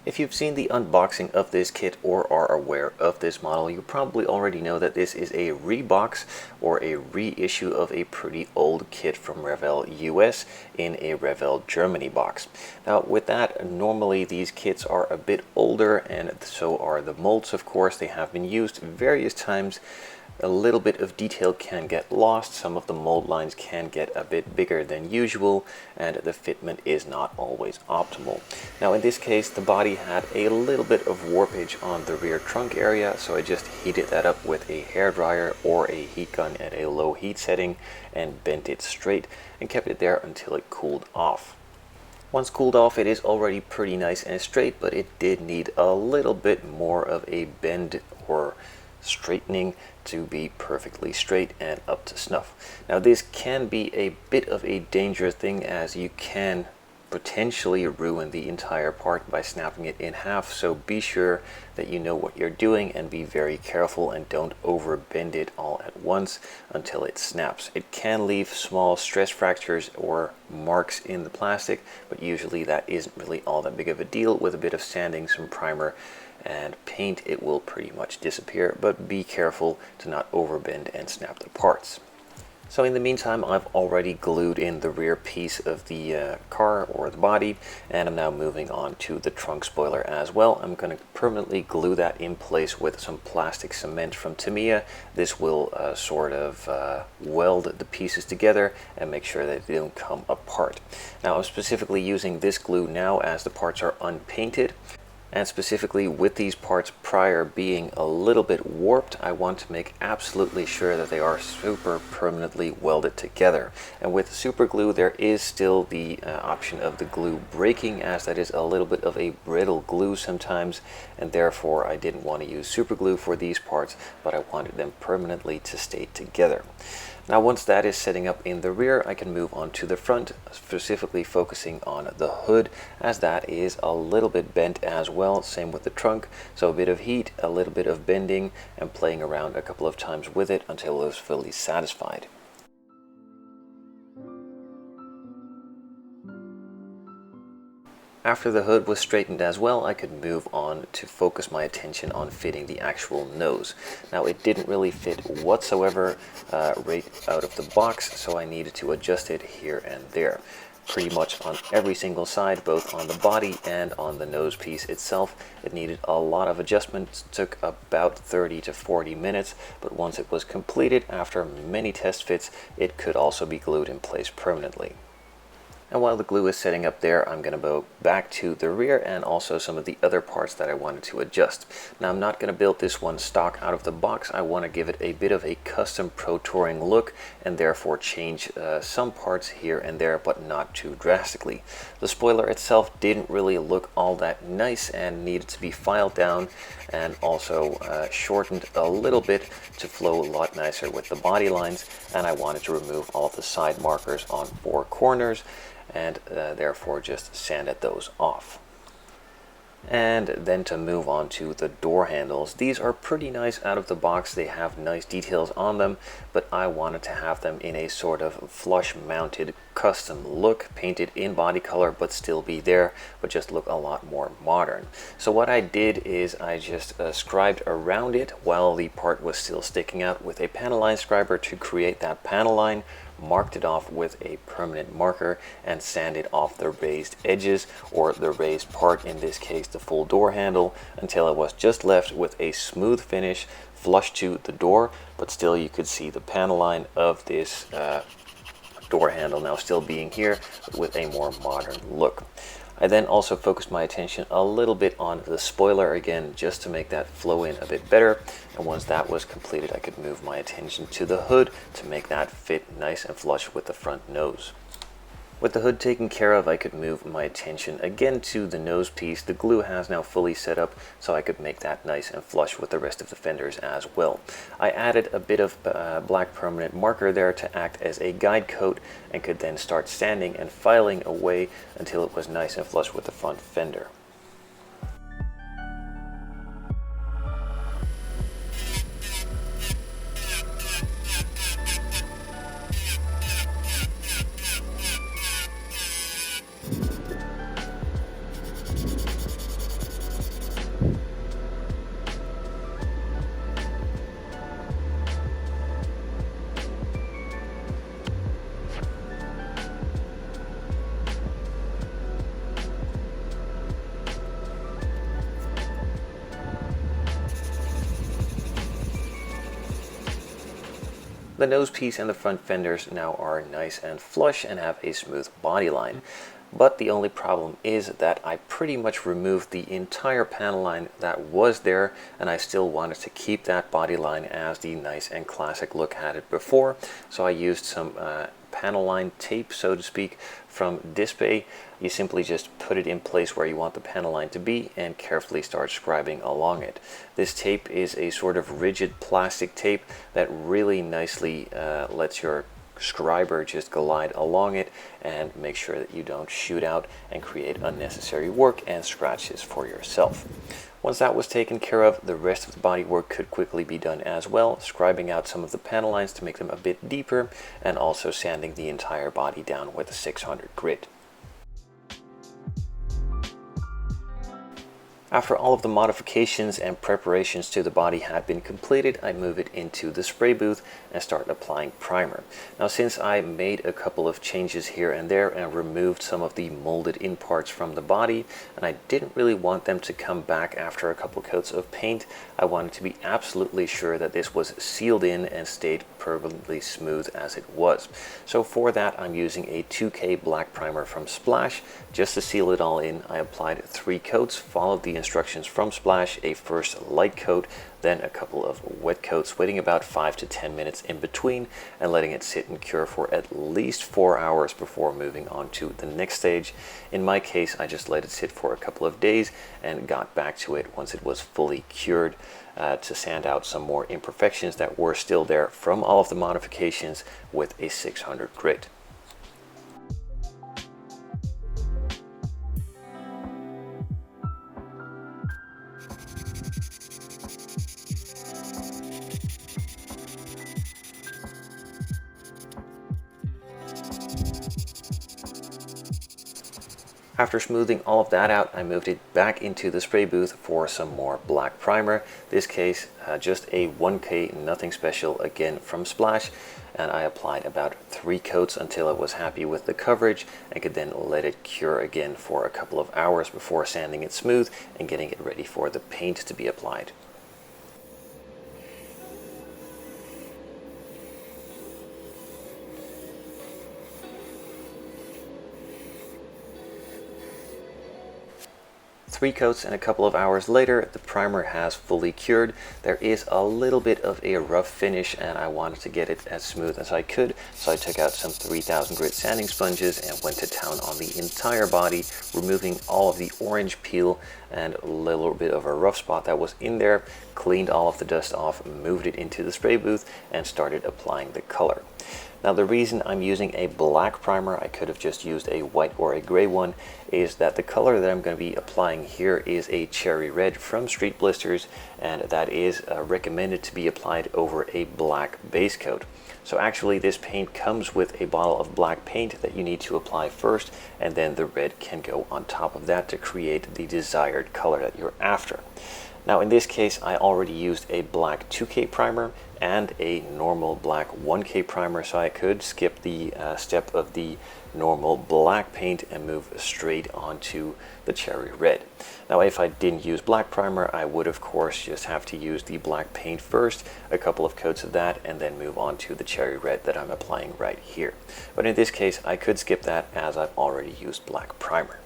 If you've seen the unboxing of this kit or are aware of this model, you probably already know that this is a rebox or a reissue of a pretty old kit from Revell US in a Revell Germany box. Now with that, normally these kits are a bit older, and so are the molds, of course. They have been used various times. A little bit of detail can get lost, some of the mold lines can get a bit bigger than usual, and the fitment is not always optimal. Now in this case, the body had a little bit of warpage on the rear trunk area, so I just heated that up with a hairdryer or a heat gun at a low heat setting and bent it straight and kept it there until it cooled off. Once cooled off, it is already pretty nice and straight, but it did need a little bit more of a bend or straightening to be perfectly straight and up to snuff. Now this can be a bit of a dangerous thing, as you can potentially ruin the entire part by snapping it in half, so be sure that you know what you're doing and be very careful and don't overbend it all at once until it snaps. It can leave small stress fractures or marks in the plastic, but usually that isn't really all that big of a deal. With a bit of sanding, some primer and paint, it will pretty much disappear, but be careful to not overbend and snap the parts. So in the meantime, I've already glued in the rear piece of the car or the body, and I'm now moving on to the trunk spoiler as well. I'm going to permanently glue that in place with some plastic cement from Tamiya. This will sort of weld the pieces together and make sure that they don't come apart. Now I'm specifically using this glue now as the parts are unpainted. And specifically with these parts prior being a little bit warped, I want to make absolutely sure that they are super permanently welded together. And with super glue, there is still the option of the glue breaking, as that is a little bit of a brittle glue sometimes, and therefore I didn't want to use super glue for these parts, but I wanted them permanently to stay together. Now once that is setting up in the rear, I can move on to the front, specifically focusing on the hood, as that is a little bit bent as well. Same with the trunk, so a bit of heat, a little bit of bending, and playing around a couple of times with it until I was fully satisfied. After the hood was straightened as well, I could move on to focus my attention on fitting the actual nose. Now it didn't really fit whatsoever right out of the box, so I needed to adjust it here and there. Pretty much on every single side, both on the body and on the nose piece itself. It needed a lot of adjustments, took about 30 to 40 minutes, but once it was completed after many test fits, it could also be glued in place permanently. And while the glue is setting up there, I'm going to go back to the rear and also some of the other parts that I wanted to adjust. Now I'm not going to build this one stock out of the box. I want to give it a bit of a custom Pro Touring look and therefore change some parts here and there, but not too drastically. The spoiler itself didn't really look all that nice and needed to be filed down and also shortened a little bit to flow a lot nicer with the body lines, and I wanted to remove all of the side markers on 4 corners and therefore just sanded those off. And then to move on to the door handles. These are pretty nice out of the box. They have nice details on them, but I wanted to have them in a sort of flush mounted custom look, painted in body color but still be there, but just look a lot more modern. So what I did is I just scribed around it while the part was still sticking out with a Panelline scriber to create that panel line, marked it off with a permanent marker, and sanded off the raised edges, or the raised part, in this case the full door handle, until it was just left with a smooth finish flush to the door, but still you could see the panel line of this door handle now still being here, but with a more modern look. I then also focused my attention a little bit on the spoiler again, just to make that flow in a bit better. And once that was completed, I could move my attention to the hood to make that fit nice and flush with the front nose. With the hood taken care of, I could move my attention again to the nose piece. The glue has now fully set up, so I could make that nice and flush with the rest of the fenders as well. I added a bit of black permanent marker there to act as a guide coat, and could then start sanding and filing away until it was nice and flush with the front fender. The nose piece and the front fenders now are nice and flush and have a smooth body line. But the only problem is that I pretty much removed the entire panel line that was there, and I still wanted to keep that body line as the nice and classic look had it before. So I used some panel line tape, so to speak, from DSPIAE. You simply just put it in place where you want the panel line to be and carefully start scribing along it. This tape is a sort of rigid plastic tape that really nicely lets your scriber just glide along it and make sure that you don't shoot out and create unnecessary work and scratches for yourself. Once that was taken care of, the rest of the body work could quickly be done as well, scribing out some of the panel lines to make them a bit deeper and also sanding the entire body down with a 600 grit. After all of the modifications and preparations to the body had been completed, I move it into the spray booth and start applying primer. Now, since I made a couple of changes here and there and removed some of the molded in parts from the body, and I didn't really want them to come back after a couple coats of paint, I wanted to be absolutely sure that this was sealed in and stayed perfectly smooth as it was. So for that, I'm using a 2K black primer from Splash. Just to seal it all in, I applied 3 coats, followed the instructions from Splash, a first light coat, then a couple of wet coats, waiting about 5 to 10 minutes in between and letting it sit and cure for at least 4 hours before moving on to the next stage. In my case, I just let it sit for a couple of days and got back to it once it was fully cured to sand out some more imperfections that were still there from all of the modifications with a 600 grit. After smoothing all of that out, I moved it back into the spray booth for some more black primer. This case, just a 1K, nothing special, again from Splash, and I applied about 3 coats until I was happy with the coverage and could then let it cure again for a couple of hours before sanding it smooth and getting it ready for the paint to be applied. Three coats and a couple of hours later, the primer has fully cured. There is a little bit of a rough finish and I wanted to get it as smooth as I could, so I took out some 3000 grit sanding sponges and went to town on the entire body, removing all of the orange peel and a little bit of a rough spot that was in there, cleaned all of the dust off, moved it into the spray booth and started applying the color. Now, the reason I'm using a black primer, I could have just used a white or a gray one, is that the color that I'm going to be applying here is a cherry red from Streetblisters, and that is recommended to be applied over a black base coat. So actually this paint comes with a bottle of black paint that you need to apply first, and then the red can go on top of that to create the desired color that you're after. Now in this case, I already used a black 2K primer and a normal black 1K primer, so I could skip the step of the normal black paint and move straight onto the cherry red. Now if I didn't use black primer, I would of course just have to use the black paint first, a couple of coats of that, and then move on to the cherry red that I'm applying right here. But in this case, I could skip that as I've already used black primer.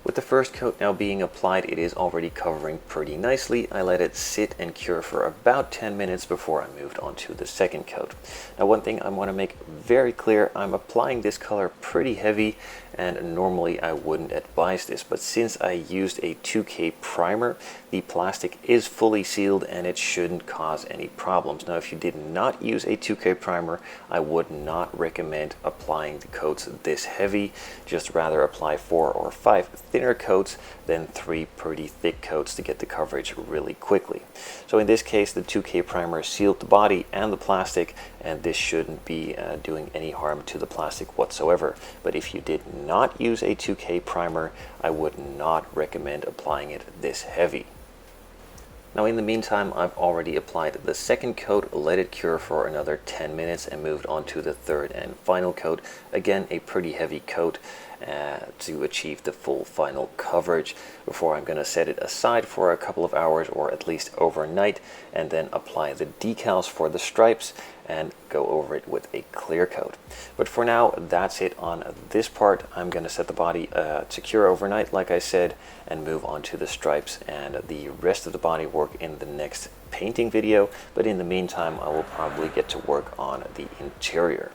With the first coat now being applied, it is already covering pretty nicely. I let it sit and cure for about 10 minutes before I moved on to the second coat. Now one thing I want to make very clear, I'm applying this color pretty heavy, and normally I wouldn't advise this, but since I used a 2K primer, the plastic is fully sealed and it shouldn't cause any problems. Now if you did not use a 2K primer, I would not recommend applying the coats this heavy. Just rather apply 4 or 5 thinner coats than 3 pretty thick coats to get the coverage really quickly. So in this case, the 2K primer sealed the body and the plastic, and this shouldn't be doing any harm to the plastic whatsoever. But if you did not use a 2K primer, I would not recommend applying it this heavy. Now in the meantime, I've already applied the second coat, let it cure for another 10 minutes and moved on to the third and final coat. Again, a pretty heavy coat to achieve the full final coverage before I'm going to set it aside for a couple of hours or at least overnight, and then apply the decals for the stripes and go over it with a clear coat. But for now, that's it on this part. I'm going to set the body to cure overnight, like I said, and move on to the stripes and the rest of the body work in the next painting video. But in the meantime, I will probably get to work on the interior.